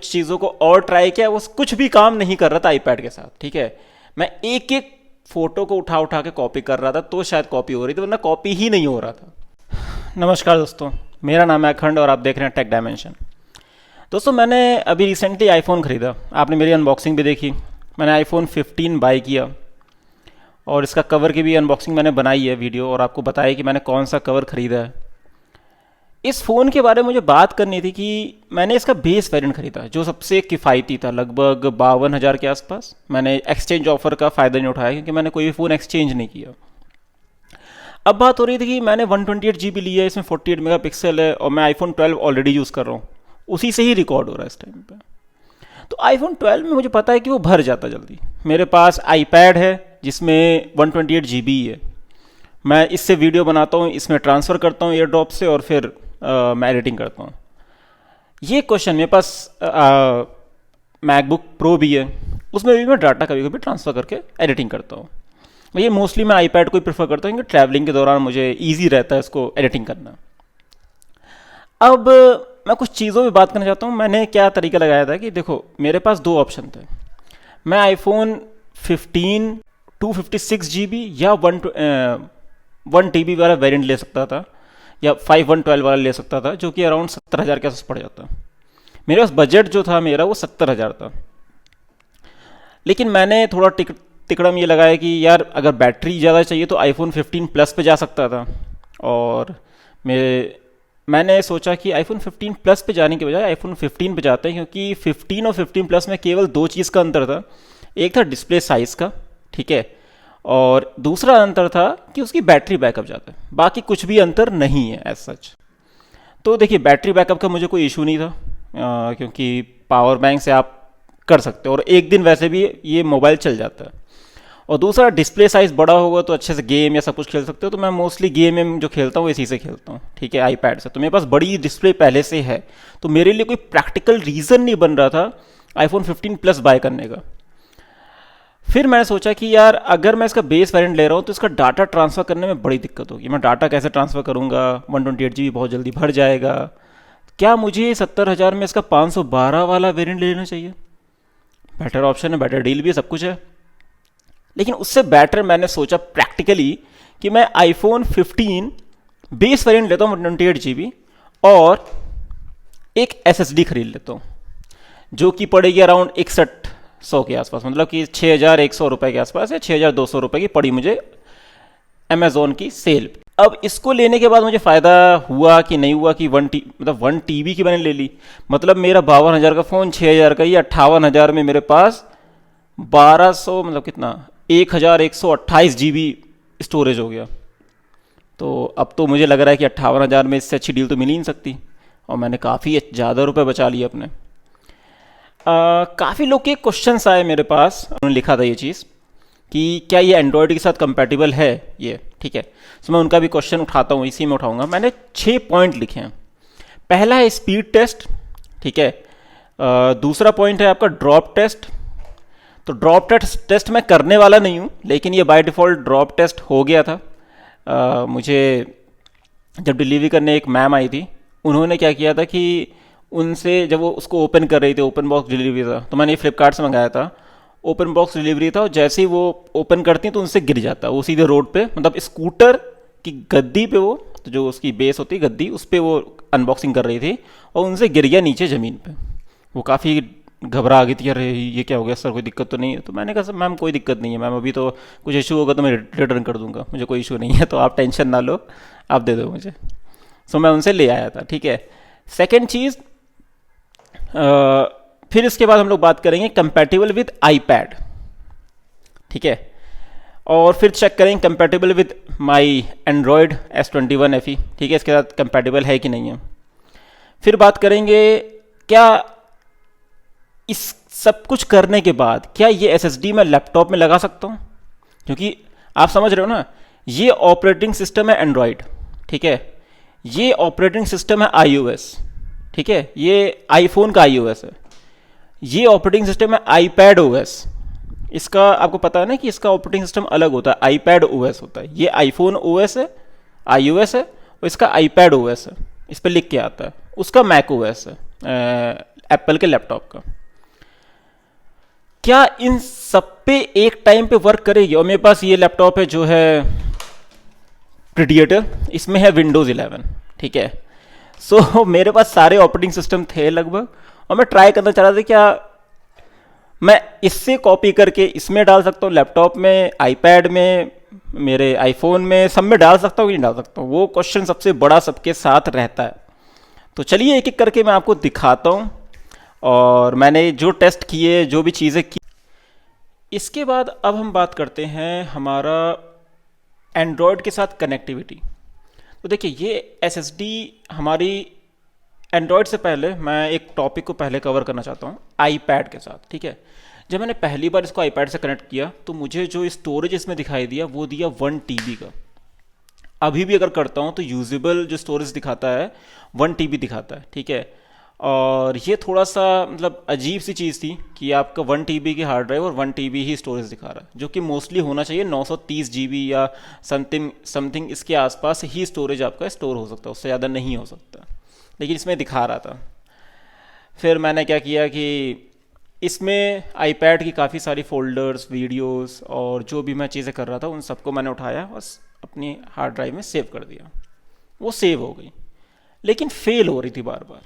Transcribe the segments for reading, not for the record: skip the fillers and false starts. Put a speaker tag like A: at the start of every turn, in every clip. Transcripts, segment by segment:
A: चीज़ों को और ट्राई किया, वो कुछ भी काम नहीं कर रहा था आईपैड के साथ। ठीक है, मैं एक एक फोटो को उठा उठा के कॉपी कर रहा था तो शायद कॉपी हो रही थी, वरना कॉपी ही नहीं हो रहा था। नमस्कार दोस्तों, मेरा नाम है अखंड और आप देख रहे हैं टेक डायमेंशन। दोस्तों, मैंने अभी रिसेंटली आईफोन ख़रीदा, आपने मेरी अनबॉक्सिंग भी देखी। मैंने आईफोन 15 बाई किया और इसका कवर की भी अनबॉक्सिंग मैंने बनाई है वीडियो, और आपको बताया कि मैंने कौन सा कवर ख़रीदा है। इस फ़ोन के बारे में मुझे बात करनी थी कि मैंने इसका बेस वेरिएंट ख़रीदा जो सबसे किफ़ायती था, लगभग 52,000 के आसपास। मैंने एक्सचेंज ऑफ़र का फ़ायदा नहीं उठाया क्योंकि मैंने कोई भी फ़ोन एक्सचेंज नहीं किया। अब बात हो रही थी कि मैंने 128 GB लिया है, इसमें 48 मेगापिक्सल है और मैं आईफोन 12 ऑलरेडी यूज़ कर रहा हूँ, उसी से ही रिकॉर्ड हो रहा है इस टाइम पे। तो आईफोन 12 में मुझे पता है कि वो भर जाता जल्दी। मेरे पास आईपैड है जिसमें 128 GB है, मैं इससे वीडियो बनाता हूँ, इसमें ट्रांसफ़र करता हूँ एयर ड्रॉप से और फिर मैं एडिटिंग करता हूँ। ये क्वेश्चन, मेरे पास मैकबुक प्रो भी है, उसमें भी मैं डाटा कभी कभी ट्रांसफ़र करके एडिटिंग करता हूँ। ये मोस्टली मैं आईपैड को ही प्रेफर करता हूँ क्योंकि ट्रैवलिंग के दौरान मुझे ईजी रहता है इसको एडिटिंग करना। अब मैं कुछ चीज़ों पे बात करना चाहता हूँ। मैंने क्या तरीका लगाया था कि देखो, मेरे पास दो ऑप्शन थे। मैं आईफोन 15 256 GB या 1 TB वाला वेरिएंट ले सकता था, या 5112 वाला ले सकता था, जो कि अराउंड 70,000 के आसपास पड़ जाता। मेरे पास बजट जो था मेरा वो 70,000 था। लेकिन मैंने थोड़ा तिकड़म ये लगाया कि यार अगर बैटरी ज़्यादा चाहिए तो आईफोन 15 प्लस पे जा सकता था, और मैंने सोचा कि आईफोन 15 प्लस पे जाने के बजाय आईफोन 15 पे जाते हैं, क्योंकि 15 और 15 प्लस में केवल दो चीज़ का अंतर था। एक था डिस्प्ले साइज़ का, ठीक है, और दूसरा अंतर था कि उसकी बैटरी बैकअप ज़्यादा है। बाकी कुछ भी अंतर नहीं है एज सच। तो देखिए, बैटरी बैकअप का मुझे कोई इशू नहीं था, क्योंकि पावर बैंक से आप कर सकते हो और एक दिन वैसे भी ये मोबाइल चल जाता है। और दूसरा, डिस्प्ले साइज़ बड़ा होगा तो अच्छे से गेम या सब कुछ खेल सकते हो। तो मैं मोस्टली गेम जो खेलता हूँ इसी से खेलता हूँ, ठीक है, आईपैड से। तो मेरे पास बड़ी डिस्प्ले पहले से है, तो मेरे लिए कोई प्रैक्टिकल रीज़न नहीं बन रहा था आईफोन 15 प्लस बाय करने का। फिर मैंने सोचा कि यार अगर मैं इसका बेस वेरिएंट ले रहा हूँ तो इसका डाटा ट्रांसफ़र करने में बड़ी दिक्कत होगी। मैं डाटा कैसे ट्रांसफ़र करूँगा, 128 GB बहुत जल्दी भर जाएगा। क्या मुझे 70,000 में इसका 512 वाला वेरिएंट ले लेना चाहिए? बेटर ऑप्शन है, बेटर डील भी है, सब कुछ है। लेकिन उससे बेटर मैंने सोचा प्रैक्टिकली कि मैं आईफोन 15 बेस वेरिएंट लेता हूँ 128 GB, और एक SSD खरीद लेता हूँ जो कि पड़ेगी अराउंड 6100 के आसपास, मतलब कि 6,100 रुपये के आसपास, या 6,200 रुपये की पड़ी मुझे अमेज़ोन की सेल। अब इसको लेने के बाद मुझे फ़ायदा हुआ कि नहीं हुआ कि 1 TB की मैंने ले ली, मतलब मेरा 52,000 का फ़ोन 6,000 का ही 58,000 में मेरे पास 1200, मतलब कितना, 1,128 GB स्टोरेज हो गया। तो अब तो मुझे लग रहा है कि 58,000 में इससे अच्छी डील तो मिल ही नहीं सकती, और मैंने काफ़ी ज़्यादा रुपए बचा लिए अपने। काफ़ी लोग के क्वेश्चंस आए मेरे पास, उन्होंने लिखा था ये चीज़ कि क्या ये एंड्रॉयड के साथ कंपैटिबल है ये, ठीक है। तो मैं उनका भी क्वेश्चन उठाता हूँ, इसी में उठाऊंगा। मैंने 6 पॉइंट लिखे हैं। पहला है स्पीड टेस्ट, ठीक है। दूसरा पॉइंट है आपका ड्रॉप टेस्ट। तो ड्रॉप टेस्ट मैं करने वाला नहीं हूँ, लेकिन ये बाय डिफ़ॉल्ट ड्रॉप टेस्ट हो गया था। मुझे जब डिलीवरी करने एक मैम आई थी, उन्होंने क्या किया था कि उनसे जब वो उसको ओपन कर रही थी, ओपन बॉक्स डिलीवरी था, तो मैंने ये फ्लिपकार्ट से मंगाया था। ओपन बॉक्स डिलीवरी था, और जैसे ही वो ओपन करती हैं तो उनसे गिर जाता है वो सीधे रोड पे, मतलब स्कूटर की गद्दी पे, वो तो जो उसकी बेस होती है गद्दी, उस पर वो अनबॉक्सिंग कर रही थी और उनसे गिर गया नीचे ज़मीन पे। वो काफ़ी घबरा गई थी, अरे ये क्या हो गया सर, कोई दिक्कत तो नहीं है? तो मैंने कहा सर मैम कोई दिक्कत नहीं है मैम, अभी तो कुछ इशू होगा तो मैं रिटर्न कर दूंगा, मुझे कोई इशू नहीं है, तो आप टेंशन ना लो, आप दे दो मुझे। सो मैं उनसे ले आया था, ठीक है। सेकेंड चीज़, फिर इसके बाद हम लोग बात करेंगे कंपैटिबल विद आईपैड, ठीक है, और फिर चेक करेंगे compatible with my Android S21 FE, ठीक है, इसके साथ कंपैटिबल है कि नहीं है। फिर बात करेंगे क्या इस सब कुछ करने के बाद क्या ये SSD मैं लैपटॉप में लगा सकता हूँ, क्योंकि आप समझ रहे हो ना, ये ऑपरेटिंग सिस्टम है एंड्रॉयड, ठीक है, ये ऑपरेटिंग सिस्टम है iOS, ठीक है, ये आईफोन का iOS है, ये ऑपरेटिंग सिस्टम है iPad OS। इसका आपको पता है ना कि इसका ऑपरेटिंग सिस्टम अलग होता है, iPad OS होता है। ये आईफोन OS है, iOS है, और इसका iPad OS है, इस पर लिख के आता है। उसका मैक OS है, एप्पल के लैपटॉप का, क्या इन सब पे एक टाइम पे वर्क करेगी? और मेरे पास ये लैपटॉप है जो है प्रीडिएटर, इसमें है विंडोज़ 11, ठीक है। सो मेरे पास सारे ऑपरेटिंग सिस्टम थे लगभग, और मैं ट्राई करना चाह रहा था क्या मैं इससे कॉपी करके इसमें डाल सकता हूँ, लैपटॉप में, आईपैड में, मेरे आईफोन में, सब में डाल सकता हूँ कि नहीं डाल सकता हूँ। वो क्वेश्चन सबसे बड़ा सबके साथ रहता है। तो चलिए एक एक करके मैं आपको दिखाता हूँ, और मैंने जो टेस्ट किए, जो भी चीज़ें की। इसके बाद अब हम बात करते हैं हमारा एंड्रॉयड के साथ कनेक्टिविटी। तो देखिए ये एसएसडी हमारी एंड्रॉयड से पहले मैं एक टॉपिक को पहले कवर करना चाहता हूँ आईपैड के साथ, ठीक है। जब मैंने पहली बार इसको आईपैड से कनेक्ट किया तो मुझे जो स्टोरेज इसमें दिखाई दिया वो दिया 1 TB का। अभी भी अगर करता हूँ तो यूजेबल जो स्टोरेज दिखाता है 1 TB दिखाता है, ठीक है। और ये थोड़ा सा मतलब अजीब सी चीज़ थी कि आपका 1 TB की हार्ड ड्राइव और 1 TB ही स्टोरेज दिखा रहा है, जो कि मोस्टली होना चाहिए 930 GB या समथिंग समथिंग इसके आसपास ही स्टोरेज आपका स्टोर हो सकता है, उससे ज़्यादा नहीं हो सकता, लेकिन इसमें दिखा रहा था। फिर मैंने क्या किया कि इसमें आईपैड की काफ़ी सारी फोल्डर्स, वीडियोस और जो भी मैं चीज़ें कर रहा था उन सबको मैंने उठाया और अपनी हार्ड ड्राइव में सेव कर दिया। वो सेव हो गई, लेकिन फेल हो रही थी बार बार।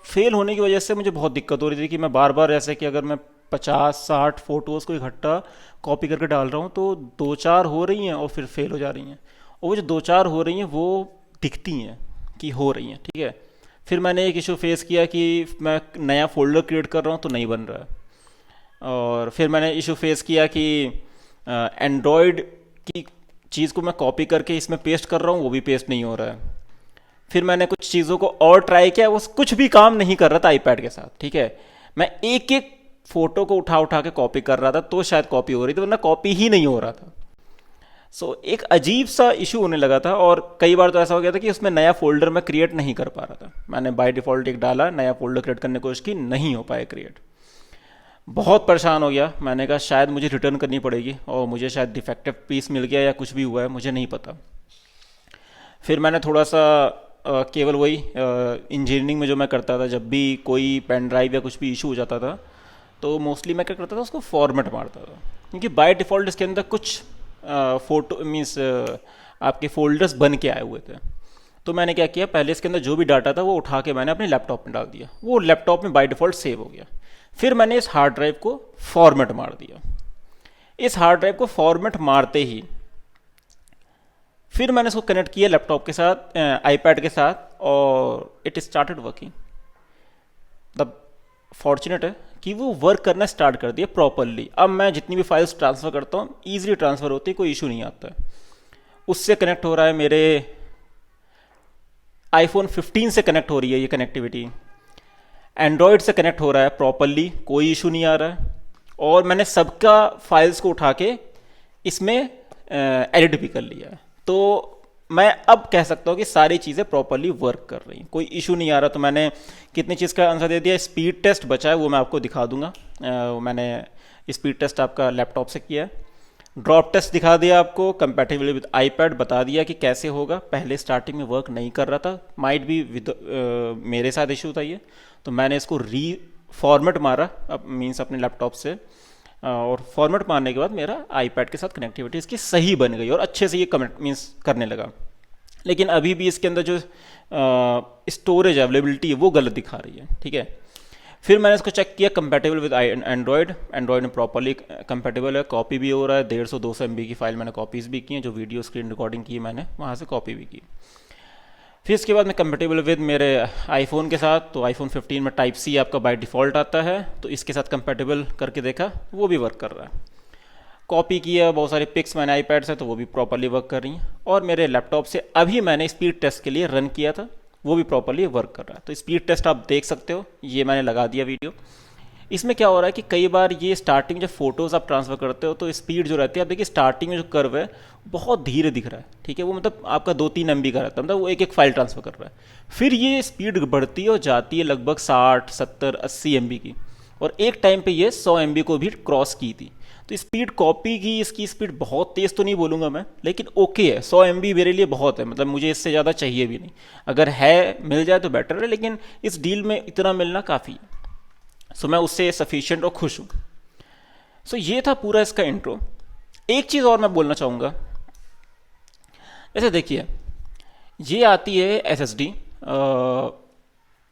A: फेल होने की वजह से मुझे बहुत दिक्कत हो रही थी कि मैं बार बार, ऐसे कि अगर मैं 50-60 फ़ोटोज़ को इकट्ठा कॉपी करके डाल रहा हूँ तो 2-4 हो रही हैं और फिर फेल हो जा रही हैं, और वो जो 2-4 हो रही हैं वो दिखती हैं कि हो रही हैं, ठीक है। फिर मैंने एक इशू फेस किया कि मैं नया फ़ोल्डर क्रिएट कर रहा हूँ तो नहीं बन रहा है। और फिर मैंने इशू फेस किया कि एंड्रॉयड की चीज़ को मैं कॉपी करके इसमें पेस्ट कर रहा हूँ, वो भी पेस्ट नहीं हो रहा है। फिर मैंने कुछ चीज़ों को और ट्राई किया, वो कुछ भी काम नहीं कर रहा था आईपैड के साथ, ठीक है। मैं एक एक फ़ोटो को उठा उठा के कॉपी कर रहा था तो शायद कॉपी हो रही थी, वरना कॉपी ही नहीं हो रहा था। एक अजीब सा इशू होने लगा था, और कई बार तो ऐसा हो गया था कि उसमें नया फोल्डर मैं क्रिएट नहीं कर पा रहा था। मैंने बाय डिफ़ॉल्ट एक डाला, नया फोल्डर क्रिएट करने की कोशिश की, नहीं हो पाया क्रिएट। बहुत परेशान हो गया। मैंने कहा शायद मुझे रिटर्न करनी पड़ेगी, और मुझे शायद डिफेक्टिव पीस मिल गया या कुछ भी हुआ है, मुझे नहीं पता। फिर मैंने थोड़ा सा केवल वही इंजीनियरिंग में जो मैं करता था, जब भी कोई पेन ड्राइव या कुछ भी इशू हो जाता था तो मोस्टली मैं क्या करता था, उसको फॉर्मेट मारता था, क्योंकि बाय डिफ़ॉल्ट इसके अंदर कुछ फोटो मीन्स आपके फोल्डर्स बन के आए हुए थे। तो मैंने क्या किया, पहले इसके अंदर जो भी डाटा था वो उठा के मैंने अपने लैपटॉप में डाल दिया, वो लैपटॉप में बाय डिफ़ॉल्ट सेव हो गया। फिर मैंने इस हार्ड ड्राइव को फॉर्मेट मार दिया। इस हार्ड ड्राइव को फॉर्मेट मारते ही फिर मैंने इसको कनेक्ट किया लैपटॉप के साथ, आईपैड के साथ, और it started working. The fortunate है कि वो वर्क करना स्टार्ट कर दिया प्रॉपरली। अब मैं जितनी भी फाइल्स ट्रांसफ़र करता हूँ ईजिली ट्रांसफ़र होती है, कोई इशू नहीं आता है। उससे कनेक्ट हो रहा है, मेरे आईफोन 15 से कनेक्ट हो रही है ये कनेक्टिविटी, एंड्रॉयड से कनेक्ट हो रहा है प्रॉपरली, कोई इशू नहीं आ रहा है। और मैंने सबका फाइल्स को उठा के इसमें एडिट भी कर लिया है। तो मैं अब कह सकता हूँ कि सारी चीज़ें प्रॉपरली वर्क कर रही हैं, कोई इशू नहीं आ रहा। तो मैंने कितनी चीज़ का आंसर दे दिया। स्पीड टेस्ट बचा है, वो मैं आपको दिखा दूंगा। मैंने स्पीड टेस्ट आपका लैपटॉप से किया है। ड्रॉप टेस्ट दिखा दिया आपको, कंपैटिबिलिटी विद आईपैड बता दिया कि कैसे होगा। पहले स्टार्टिंग में वर्क नहीं कर रहा था, माइट भी विद मेरे साथ इशू था ये, तो मैंने इसको री फॉर्मेट मारा, अब मीन्स अपने लैपटॉप से, और फॉर्मेट मारने के बाद मेरा आईपैड के साथ कनेक्टिविटी इसकी सही बन गई और अच्छे से ये कनेक्ट मीन्स करने लगा। लेकिन अभी भी इसके अंदर जो स्टोरेज अवेलेबिलिटी है वो गलत दिखा रही है, ठीक है। फिर मैंने इसको चेक किया कंपैटिबल विद एंड्रॉयड में प्रॉपरली कंपैटिबल है, कॉपी भी हो रहा है। 150-200 MB की फाइल मैंने कॉपीज़ भी की हैं, जो वीडियो स्क्रीन रिकॉर्डिंग की मैंने वहाँ से कॉपी भी की। फिर इसके बाद मैं कंपेटेबल विद मेरे आईफोन के साथ, तो आईफोन 15 में टाइप सी आपका बाय डिफ़ॉल्ट आता है, तो इसके साथ कंपेटेबल करके देखा, वो भी वर्क कर रहा है। कॉपी किया बहुत सारे पिक्स मैंने आईपैड से, तो वो भी प्रॉपरली वर्क कर रही हैं। और मेरे लैपटॉप से अभी मैंने स्पीड टेस्ट के लिए रन किया था, वो भी प्रॉपरली वर्क कर रहा है। तो स्पीड टेस्ट आप देख सकते हो, ये मैंने लगा दिया वीडियो। इसमें क्या हो रहा है कि कई बार ये स्टार्टिंग जब फोटोज़ आप ट्रांसफ़र करते हो तो स्पीड जो रहती है, आप देखिए स्टार्टिंग में जो कर्व है बहुत धीरे दिख रहा है, ठीक है। वो मतलब आपका 2-3 MB का रहता है, मतलब वो एक एक फाइल ट्रांसफ़र कर रहा है। फिर ये स्पीड बढ़ती है और जाती है लगभग 60, 70, 80 MB की, और एक टाइम पे ये 100 MB को भी क्रॉस की थी। तो स्पीड कॉपी की इसकी स्पीड बहुत तेज़ तो नहीं बोलूँगा मैं, लेकिन ओके है। 100 MB मेरे लिए बहुत है, मतलब मुझे इससे ज़्यादा चाहिए भी नहीं। अगर है मिल जाए तो बेटर है, लेकिन इस डील में इतना मिलना काफ़ी है। सो मैं उससे सफिशिएंट और खुश हूँ। सो ये था पूरा इसका इंट्रो। एक चीज़ और मैं बोलना चाहूँगा, ऐसे देखिए, ये आती है SSD,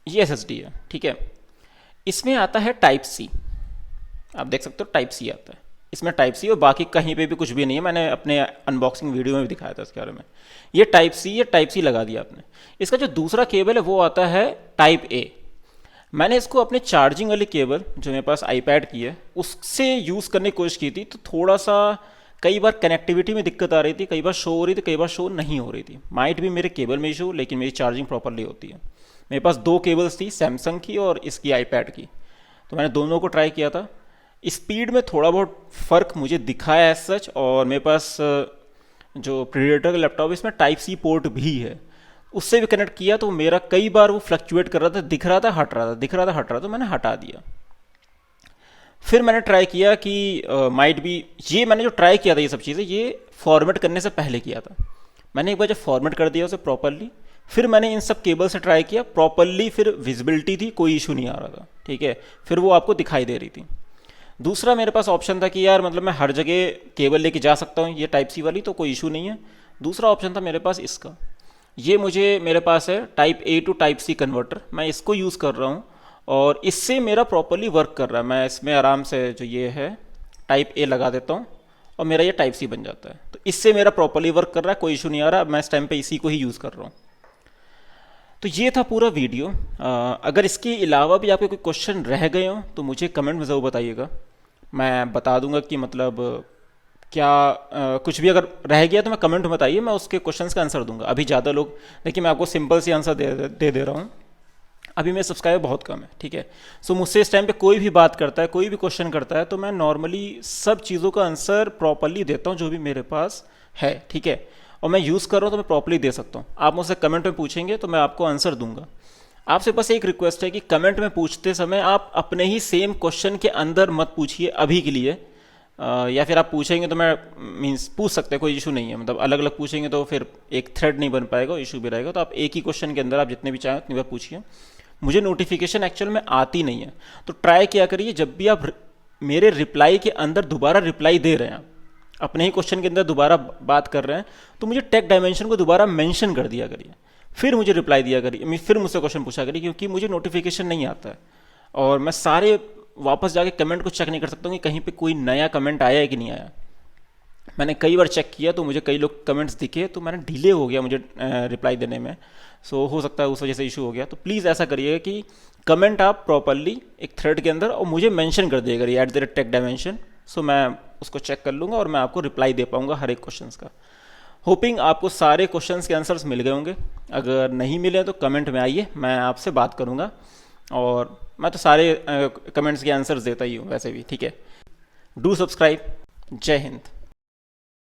A: ये SSD है, ठीक है। इसमें आता है टाइप सी, आप देख सकते हो टाइप सी आता है इसमें, टाइप सी, और बाकी कहीं पे भी कुछ भी नहीं है। मैंने अपने अनबॉक्सिंग वीडियो में भी दिखाया था इसके बारे में। ये टाइप सी लगा दिया आपने। इसका जो दूसरा केबल है वो आता है टाइप ए। मैंने इसको अपने चार्जिंग वाली केबल जो मेरे पास आईपैड की है उससे यूज़ करने की कोशिश की थी, तो थोड़ा सा कई बार कनेक्टिविटी में दिक्कत आ रही थी, कई बार शो हो रही थी, कई बार शो नहीं हो रही थी। माइट भी मेरे केबल में इशू, लेकिन मेरी चार्जिंग प्रॉपरली होती है। मेरे पास दो केबल्स थी, सैमसंग की और इसकी आईपैड की, तो मैंने दोनों को ट्राई किया था। स्पीड में थोड़ा बहुत फ़र्क मुझे दिखा है एज सच, और मेरे पास जो प्रीडेटर का लैपटॉप है इसमें टाइप सी पोर्ट भी है, उससे भी कनेक्ट किया तो मेरा कई बार वो फ्लक्चुएट कर रहा था, दिख रहा था हट रहा था, दिख रहा था हट रहा था, तो मैंने हटा दिया। फिर मैंने ट्राई किया कि माइट भी, ये मैंने जो ट्राई किया था ये सब चीज़ें, ये फॉर्मेट करने से पहले किया था। मैंने एक बार जब फॉर्मेट कर दिया उसे प्रॉपरली, फिर मैंने इन सब केबल से ट्राई किया प्रॉपरली, फिर विजिबिलिटी थी, कोई इशू नहीं आ रहा था, ठीक है। फिर वो आपको दिखाई दे रही थी। दूसरा मेरे पास ऑप्शन था कि यार मतलब मैं हर जगह केबल लेके जा सकता हूँ, ये टाइप सी वाली, तो कोई इशू नहीं है। दूसरा ऑप्शन था मेरे पास इसका, ये मुझे मेरे पास है type A to type C converter, मैं इसको यूज़ कर रहा हूँ और इससे मेरा प्रॉपरली वर्क कर रहा है। मैं इसमें आराम से जो ये है टाइप ए लगा देता हूँ और मेरा ये टाइप सी बन जाता है, तो इससे मेरा प्रॉपरली वर्क कर रहा है, कोई इशू नहीं आ रहा। मैं इस टाइम पे इसी को ही यूज़ कर रहा हूँ। तो ये था पूरा वीडियो। अगर इसके अलावा भी आपके कोई क्वेश्चन रह गए हों तो मुझे कमेंट में ज़रूर बताइएगा, मैं बता दूंगा कि मतलब क्या कुछ भी अगर रह गया तो मैं कमेंट में बताइए, मैं उसके क्वेश्चंस का आंसर दूंगा। अभी ज़्यादा लोग, देखिए मैं आपको सिंपल सी आंसर दे रहा हूँ। अभी मेरे सब्सक्राइबर बहुत कम है, ठीक है। सो मुझसे इस टाइम पे कोई भी बात करता है, कोई भी क्वेश्चन करता है, तो मैं नॉर्मली सब चीज़ों का आंसर प्रॉपरली देता हूँ जो भी मेरे पास है, ठीक है। और मैं यूज़ कर रहा हूँ तो मैं प्रॉपरली दे सकता हूँ। आप मुझसे कमेंट में पूछेंगे तो मैं आपको आंसर दूंगा। आपसे बस एक रिक्वेस्ट है कि कमेंट में पूछते समय आप अपने ही सेम क्वेश्चन के अंदर मत पूछिए अभी के लिए, या फिर आप पूछेंगे तो मैं मीन्स पूछ सकते हैं, कोई इशू नहीं है। मतलब अलग अलग पूछेंगे तो फिर एक थ्रेड नहीं बन पाएगा, इशू भी रहेगा। तो आप एक ही क्वेश्चन के अंदर आप जितने भी चाहें उतनी बार पूछिए। मुझे नोटिफिकेशन एक्चुअल में आती नहीं है, तो ट्राई किया करिए जब भी आप मेरे रिप्लाई के अंदर दोबारा रिप्लाई दे रहे हैं, आप अपने ही क्वेश्चन के अंदर दोबारा बात कर रहे हैं, तो मुझे टेक डायमेंशन को दोबारा मेंशन कर दिया करिए, फिर मुझे रिप्लाई दिया करिए, फिर मुझसे क्वेश्चन पूछा करिए, क्योंकि मुझे नोटिफिकेशन नहीं आता है और मैं सारे वापस जाके कमेंट को चेक नहीं कर सकता हूँ कि कहीं पे कोई नया कमेंट आया है कि नहीं आया। मैंने कई बार चेक किया तो मुझे कई लोग कमेंट्स दिखे, तो मैंने डिले हो गया मुझे रिप्लाई देने में। सो हो सकता है उस वजह से इशू हो गया। तो प्लीज़ ऐसा करिएगा कि कमेंट आप प्रॉपरली एक थ्रेड के अंदर और मुझे मेंशन कर दिया करिए @टेक डायमेंशन। सो मैं उसको चेक कर लूँगा और मैं आपको रिप्लाई दे पाऊँगा हर एक क्वेश्चन का। होपिंग आपको सारे क्वेश्चंस के आंसर्स मिल गए होंगे। अगर नहीं मिले तो कमेंट में आइए, मैं आपसे बात करूँगा। और मैं तो सारे कमेंट्स के आंसर्स देता ही हूँ वैसे भी, ठीक है। Do subscribe. जय हिंद।